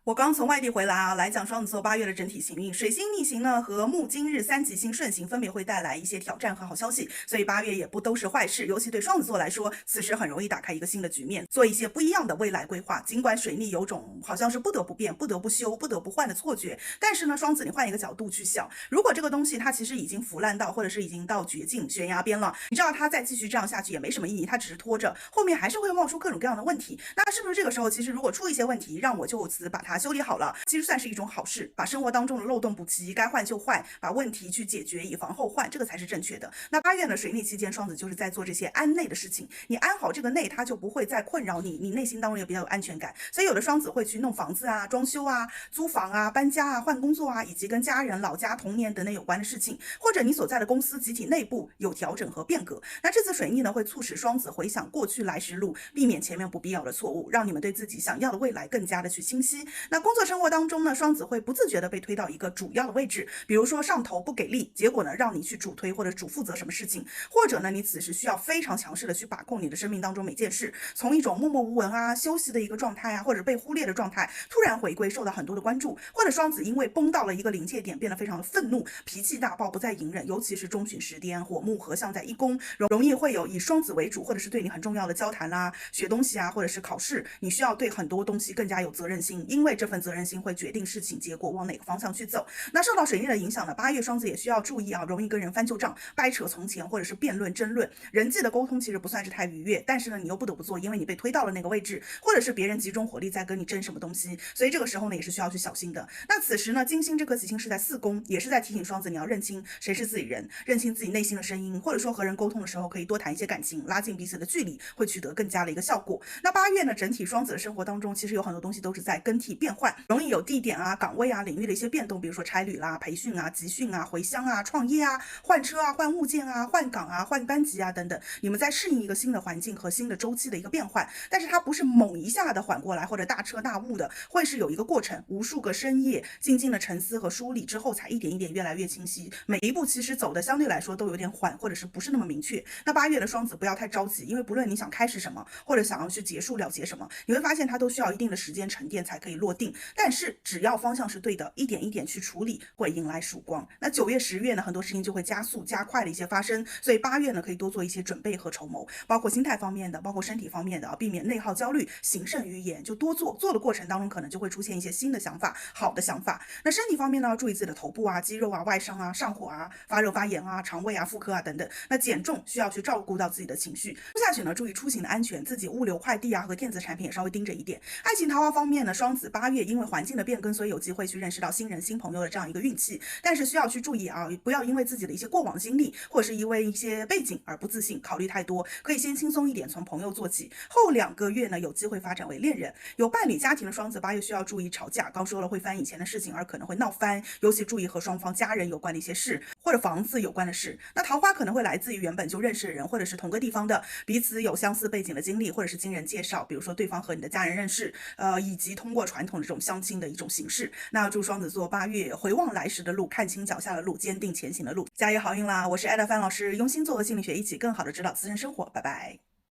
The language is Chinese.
我刚从外地回来啊，来讲双子座8月的整体行运。水星逆行呢和木金日三吉星顺行分别会带来一些挑战和好消息，所以8月也不都是坏事。尤其对双子座来说，此时很容易打开一个新的局面，做一些不一样的未来规划。尽管水逆有种好像是不得不变、不得不修、不得不换的错觉，但是呢，双子你换一个角度去想，如果这个东西它其实已经腐烂到，或者是已经到绝境、悬崖边了，你知道它再继续这样下去也没什么意义，它只是拖着，后面还是会冒出各种各样的问题。那是不是这个时候，其实如果出一些问题，让我就此把它修理好了？其实算是一种好事，把生活当中的漏洞补齐，该换就换，把问题去解决，以防后患，这个才是正确的。那8月呢，水逆期间，双子就是在做这些安内的事情，你安好这个内，它就不会再困扰你，你内心当中也比较有安全感。所以有的双子会去弄房子啊、装修啊、租房啊、搬家啊、换工作啊，以及跟家人、老家、童年等等有关的事情，或者你所在的公司集体内部有调整和变革。那这次水逆呢，会促使双子回想过去来时路，避免前面不必要的错误，让你们对自己想要的未来更加的去清晰。那工作生活当中呢，双子会不自觉的被推到一个主要的位置，比如说上头不给力，结果呢让你去主推或者主负责什么事情，或者呢你此时需要非常强势的去把控你的生命当中每件事，从一种默默无闻啊、休息的一个状态啊，或者被忽略的状态，突然回归，受到很多的关注，或者双子因为崩到了一个临界点，变得非常的愤怒，脾气大爆，不再隐忍，尤其是中旬时颠，火木合相在一宫，容易会有以双子为主，或者是对你很重要的交谈啦、学东西啊，或者是考试，你需要对很多东西更加有责任心，因为这份责任心会决定事情结果往哪个方向去走。那受到水逆的影响呢，8月双子也需要注意啊，容易跟人翻旧账、掰扯从前，或者是辩论争论，人际的沟通其实不算是太愉悦，但是呢，你又不得不做，因为你被推到了那个位置，或者是别人集中火力在跟你争什么东西，所以这个时候呢，也是需要去小心的。那此时呢，金星这颗吉星是在4宫，也是在提醒双子你要认清谁是自己人，认清自己内心的声音，或者说和人沟通的时候可以多谈一些感情，拉近彼此的距离，会取得更加的一个效果。那8月呢，整体双子的生活当中，其实有很多东西都是在更替变换，容易有地点啊、岗位啊、领域的一些变动，比如说差旅啦、培训啊、集训啊、回乡啊、创业啊、换车啊、换物件啊、换岗啊、换班级啊等等，你们在适应一个新的环境和新的周期的一个变换，但是它不是猛一下的缓过来或者大彻大悟的，会是有一个过程，无数个深夜静静的沉思和梳理之后，才一点一点越来越清晰。每一步其实走的相对来说都有点缓，或者是不是那么明确。那8月的双子不要太着急，因为不论你想开始什么，或者想要去结束了结什么，你会发现它都需要一定的时间沉淀才可以落定。但是只要方向是对的，一点一点去处理，会迎来曙光。那9月、10月呢，很多事情就会加速加快的一些发生，所以8月呢可以多做一些准备和筹谋，包括心态方面的，包括身体方面的，避免内耗焦虑，谨慎于言，就多做。做的过程当中，可能就会出现一些新的想法，好的想法。那身体方面呢，注意自己的头部啊、肌肉啊、外伤啊、上火啊、发热发炎啊、肠胃啊、妇科啊等等。那减重需要去照顾到自己的情绪。下去呢，注意出行的安全，自己物流快递啊和电子产品也稍微盯着一点。爱情桃花方面呢，双子8月因为环境的变更，所以有机会去认识到新人、新朋友的这样一个运气，但是需要去注意啊，不要因为自己的一些过往经历或者是因为一些背景而不自信，考虑太多，可以先轻松一点，从朋友做起。后2个月呢，有机会发展为恋人。有伴侣家庭的双子8月需要注意吵架，刚说了会翻以前的事情，而可能会闹翻，尤其注意和双方家人有关的一些事，或者房子有关的事。那桃花可能会来自于原本就认识的人，或者是同个地方的，彼此有相似背景的经历，或者是经人介绍，比如说对方和你的家人认识，以及通过传统的这种相亲的一种形式。那祝双子座8月回望来时的路，看清脚下的路，坚定前行的路，加油好运啦！我是艾达范老师，用星座和心理学一起更好的指导自身生活，拜拜。